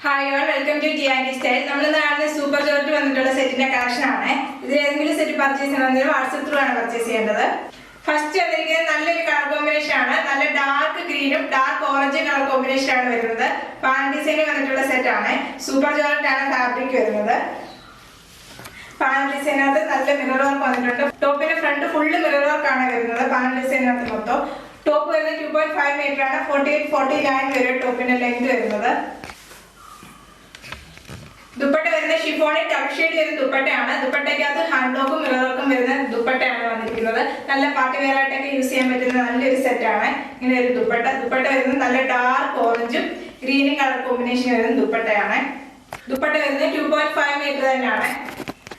Hi all, welcome to T style. നമ്മൾ കാണുന്ന super George വന്നിട്ടുള്ള സെറ്റിന്റെ കളക്ഷൻ ആണ്. ഇതിൽ ഏതെങ്കിലും സെറ്റ് പർച്ചേസ് ചെയ്യണമെങ്കിൽ വാട്സ്ആപ്പ് ത്രൂ ആണ് പർച്ചേസ് ചെയ്യേണ്ടത്. ഫസ്റ്റ് വന്നിരിക്കുന്നത് നല്ലൊരു കളർ കോമ്പിനേഷൻ ആണ്. നല്ല ഡാർക്ക് ഗ്രീനും ഡാർക്ക് ഓറഞ്ച് കളർ കോമ്പിനേഷൻ ആണ് വരുന്നത്. പാൻ ഡിസൈനിൽ വന്നിട്ടുള്ള സെറ്റ് ആണ്. സൂപ്പർ ജോർജ് ആണ് ഫാബ്രിക് വരുന്നത്. പാൻ ഡിസൈനകത്ത് നല്ല മിറർ വർക്ക് വന്നിട്ടുണ്ട്. ടോപ്പിന്റെ ഫ്രണ്ട് ഫുള്ള് മിറർ വർക്ക് ആണ് വരുന്നത്. പാൻ ഡിസൈനകത്ത് മൊത്തം ടോപ്പ് വരുന്നത് 2.5 മീറ്റർ ആണ്. 48-49 വരെ ടോപ്പിന്റെ ലെങ്ത് വരുന്നത്. ദുപ്പട്ട വരുന്ന ഷിഫോണിൽ ഡബിൾ ഷെയ്ഡ് വരുന്ന ദുപ്പട്ടയാണ്. ദുപ്പട്ടയ്ക്കകത്ത് ഹാൻഡ് ബ്ലോക്കും മിറർ വർക്കും വരുന്ന ദുപ്പട്ടയാണ് വന്നിരിക്കുന്നത്. നല്ല പാർട്ടി വെയർ ആയിട്ടൊക്കെ യൂസ് ചെയ്യാൻ പറ്റുന്ന നല്ലൊരു സെറ്റാണ്. ഇങ്ങനെ ഒരു ദുപ്പട്ട വരുന്നത് നല്ല ഡാർക്ക് ഓറഞ്ചും ഗ്രീനും കളർ കോമ്പിനേഷൻ വരുന്ന ദുപ്പട്ടയാണ്. ദുപ്പട്ട വരുന്നത് 2.5 മീറ്റർ തന്നെയാണ്.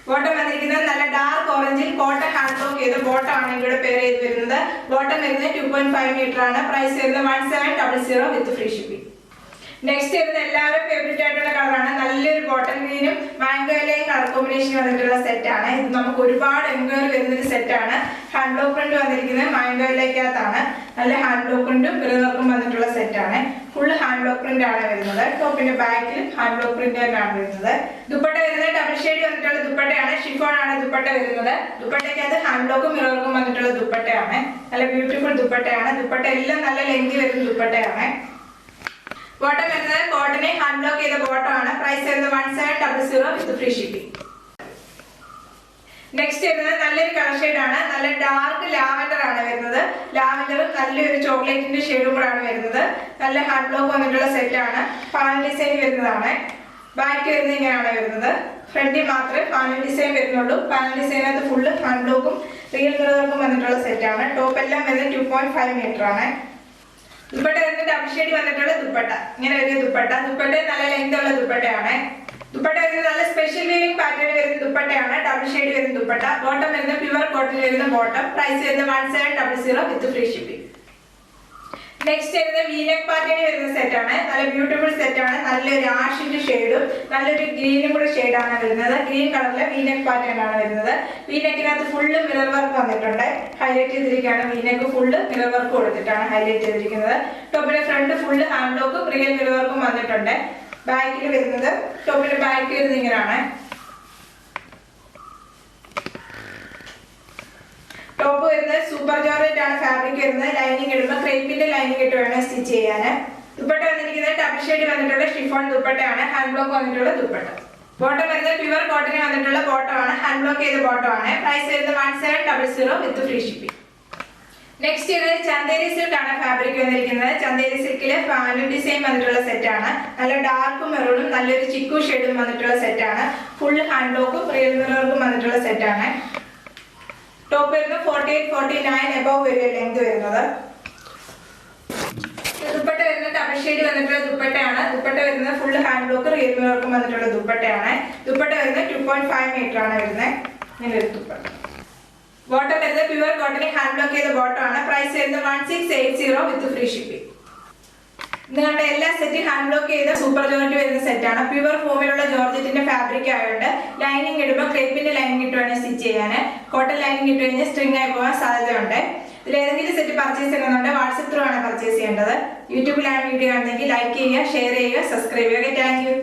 ബോട്ടം വന്നിരിക്കുന്നത് നല്ല ഡാർക്ക് ഓറഞ്ചിൽ കോട്ടൺ ഹാൻഡ് ബ്ലോക്ക് ചെയ്ത ബോട്ടം ആണ് ഇവിടെ പേര് ചെയ്ത് വരുന്നത്. ബോട്ടം വരുന്നത് 2.5 മീറ്റർ ആണ്. പ്രൈസ് വരുന്നത് 1700 വിത്ത് ഫ്രീ ഷിപ്പിംഗ്. നെക്സ്റ്റ് വരുന്നത് എല്ലാവരും ഫേവറേറ്റ് ആയിട്ടുള്ള കളറാണ്. നല്ലൊരു കോട്ടൺ ഗ്രീനും മാംഗോ ഇലയും കളർ കോമ്പിനേഷൻ വന്നിട്ടുള്ള സെറ്റാണ്. ഇത് നമുക്ക് ഒരുപാട് എൻക്വയറി വരുന്നൊരു സെറ്റാണ്. ഹാൻഡ് ബ്ലോക്ക് പ്രിന്റ് വന്നിരിക്കുന്നത് മാംഗോ ഇലയ്ക്കകത്താണ്. നല്ല ഹാൻഡ് ബ്ലോക്ക് പ്രിന്റും മിറർ വർക്കും വന്നിട്ടുള്ള സെറ്റാണ്. ഫുള്ള് ഹാൻഡ് ബ്ലോക്ക് പ്രിന്റ് ആണ് വരുന്നത്. ടോപ്പിന്റെ ബാക്കിലും ഹാൻഡ് ബ്ലോക്ക് പ്രിന്റ് തന്നെയാണ് വരുന്നത്. ദുപ്പട്ട വരുന്നത് ഡബിൾ ഷെയ്ഡ് വന്നിട്ടുള്ള ദുപ്പട്ടയാണ്. ഷിഫോൺ ആണ് ദുപ്പട്ട വരുന്നത്. ദുപ്പട്ടയ്ക്കകത്ത് ഹാൻഡ് ബ്ലോക്കും മിറർ വർക്കും വന്നിട്ടുള്ള ദുപ്പട്ടയാണ്. നല്ല ബ്യൂട്ടിഫുൾ ദുപ്പട്ടയാണ്. ദുപ്പട്ട എല്ലാം നല്ല ലെങ്തി വരുന്ന ദുപ്പട്ടയാണ്. ബോട്ടം വരുന്നത് കോട്ടനെ ഹാൻഡ് ബ്ലോക്ക് ചെയ്ത ബോട്ടം ആണ്. പ്രൈസ് വരുന്നത് 1700 വിത്ത് ഫ്രീ ഷിപ്പിംഗ്. നെക്സ്റ്റ് വരുന്നത് നല്ലൊരു കളർ ഷെയ്ഡ് ആണ്. നല്ല ഡാർക്ക് ലാവൻഡർ ആണ് വരുന്നത്. ലാവൻഡറും നല്ലൊരു ചോക്ലേറ്റിന്റെ ഷെയ്ഡും കൂടെ ആണ് വരുന്നത്. നല്ല ഹാൻഡ് ബ്ലോക്ക് വന്നിട്ടുള്ള സെറ്റ് ആണ്. പാനൽ ഡിസൈൻ വരുന്നതാണ്. ബാക്ക് വരുന്നത് ഇങ്ങനെയാണ് വരുന്നത്. ഫ്രണ്ടിൽ മാത്രമേ പാനൽ ഡിസൈൻ വരുന്നുള്ളൂ. പാനൽ ഡിസൈനകത്ത് ഫുള്ള് ഹാൻഡ് ബ്ലോക്കും റിയൽ മിററും വന്നിട്ടുള്ള സെറ്റ് ആണ്. ടോപ്പ് എല്ലാം വരുന്നത് 2.5 മീറ്റർ ആണ്. ദുപ്പട്ട വരുന്നത് ഡബിൾ ഷെയ്ഡ് വന്നിട്ടുള്ള ദുപ്പട്ട. ഇങ്ങനെ ഒരു ദുപ്പട്ട നല്ല ലെങ്ത് ഉള്ള ദുപ്പട്ടയാണ്. ദുപ്പട്ട വരുന്നത് നല്ല സ്പെഷ്യൽ വീവിംഗ് പാറ്റേൺ വരുന്ന ദുപ്പട്ടയാണ്. ഡബിൾ ഷെയ്ഡ് വരുന്ന ദുപ്പട്ട. ബോട്ടം വരുന്നത് പ്യുവർ കോട്ടൺ വരുന്ന ബോട്ടം. പ്രൈസ് വരുന്നത് 1700 വിത്ത് ഫ്രീ ഷിപ്പിംഗ്. നെക്സ്റ്റ് വരുന്നത് വീനെക്ക് പാറ്റേൺ വരുന്ന സെറ്റ് ആണ്. നല്ല ബ്യൂട്ടിഫുൾ സെറ്റ് ആണ്. നല്ലൊരു ആഷിന്റെ ഷെയ്ഡും നല്ലൊരു ഗ്രീനും കൂടെ ഷെയ്ഡാണ് വരുന്നത്. ഗ്രീൻ കളറിലെ വീനെക്ക് പാറ്റേൺ ആണ് വരുന്നത്. വീനെക്കിനകത്ത് ഫുള്ള് മിറർ വർക്ക് വന്നിട്ടുണ്ട്. ഹൈലൈറ്റ് ചെയ്തിരിക്കുകയാണ്. വീനെക്ക് ഫുള്ള് മിറർ വർക്ക് കൊടുത്തിട്ടാണ് ഹൈലൈറ്റ് ചെയ്തിരിക്കുന്നത്. ടോപ്പിന്റെ ഫ്രണ്ട് ഫുള്ള് ഹാൻഡ് ബ്ലോക്കും റിയൽ മിറർ വർക്കും വന്നിട്ടുണ്ട്. ബാക്കിൽ വരുന്നത് ടോപ്പിന്റെ ബാക്ക് വരുന്നത് ഇങ്ങനെയാണ്. ടോപ്പ് വരുന്നത് സൂപ്പർ ജോർജറ്റ് ആണ് ഫാബ്രിക് വരുന്നത്. ലൈനിങ് ഇടുമ്പോൾ ക്രേപ്പിന്റെ ലൈനിങ് ഇട്ട് വേണം സ്റ്റിച്ച് ചെയ്യാൻ. ദുപ്പട്ട വന്നിരിക്കുന്നത് ഡബിൾ ഷെയ്ഡ് വന്നിട്ടുള്ള ഷിഫോൺ ദുപ്പട്ടയാണ്. ഹാൻഡ് ബ്ലോക്ക് വന്നിട്ടുള്ള ദുപ്പട്ട. ബോട്ടം വരുന്നത് പ്യുവർ കോട്ടൺ വന്നിട്ടുള്ള ബോട്ടം ആണ്. ഹാൻഡ് ബ്ലോക്ക് ചെയ്ത ബോട്ടം ആണ്. പ്രൈസ് വരുന്നത് 1700 വിത്ത് ഫ്രീ ഷിപ്പിംഗ്. നെക്സ്റ്റ് വരുന്നത് ചന്തേരി സിൽക്ക് ആണ് ഫാബ്രിക് വന്നിരിക്കുന്നത്. ചന്തേരി സിൽക്കില് പാനൽ ഡിസൈൻ വന്നിട്ടുള്ള സെറ്റ് ആണ്. നല്ല ഡാർക്ക് മെറൂണും നല്ലൊരു ചിക്കു ഷെയ്ഡും വന്നിട്ടുള്ള സെറ്റ് ആണ്. ഫുൾ ഹാൻഡ് ബ്ലോക്കും റിയൽ മിററും വന്നിട്ടുള്ള സെറ്റ് ആണ്. ടോപ്പ് വരുന്നത് 48-49 എബവ് വരെ ലെങ്ത് വരുന്നത്. ദുപ്പട്ട വരുന്നത് ഡബിൾ ഷെയ്ഡ് വന്നിട്ടുള്ള ദുപ്പട്ടയാണ്. ദുപ്പട്ട വരുന്നത് ഫുൾ ഹാൻഡ് ബ്ലോക്ക് റിയൽ മിററും വന്നിട്ടുള്ള ദുപ്പട്ടയാണ്. ദുപ്പട്ട വരുന്നത് 2.5 മീറ്റർ ആണ് വരുന്നത്. ഇങ്ങനെ ഒരു ദുപ്പട്ട. ബോട്ടം വരുന്നത് പ്യുവർ കോട്ടൺ ഹാൻഡ് ബ്ലോക്ക് ചെയ്ത ബോട്ടം ആണ്. പ്രൈസ് വരുന്നത് 1680 വിത്ത് ഫ്രീ ഷിപ്പിംഗ്. നിങ്ങളുടെ എല്ലാ സെറ്റും ഹാൻഡ് ബ്ലോക്ക് ചെയ്ത സൂപ്പർ ജോർജറ്റ് വരുന്ന സെറ്റാണ്. പ്യുവർ ഫോമിലുള്ള ജോർജറ്റിന്റെ ഫാബ്രിക് ആയതുകൊണ്ട് ലൈനിങ് ഇടുമ്പോൾ ക്രേപ്പിന്റെ ലൈനിങ് ഇട്ട് വേണം സ്റ്റിച്ച് ചെയ്യാൻ. കോട്ടൺ ലൈനിങ് ഇട്ട് കഴിഞ്ഞാൽ സ്ട്രിങ് ആയി പോകാൻ സാധ്യതയുണ്ട്. ഇതിൽ ഏതെങ്കിലും സെറ്റ് പർച്ചേസ് ചെയ്യണമെന്നുണ്ടെങ്കിൽ വാട്സ്ആപ്പ് ത്രൂ ആണ് പർച്ചേസ് ചെയ്യേണ്ടത്. യൂട്യൂബിലാണ് വീഡിയോ കാണുന്നെങ്കിൽ ലൈക്ക് ചെയ്യുക, ഷെയർ ചെയ്യുക, സബ്സ്ക്രൈബ് ചെയ്യുക. Thank you.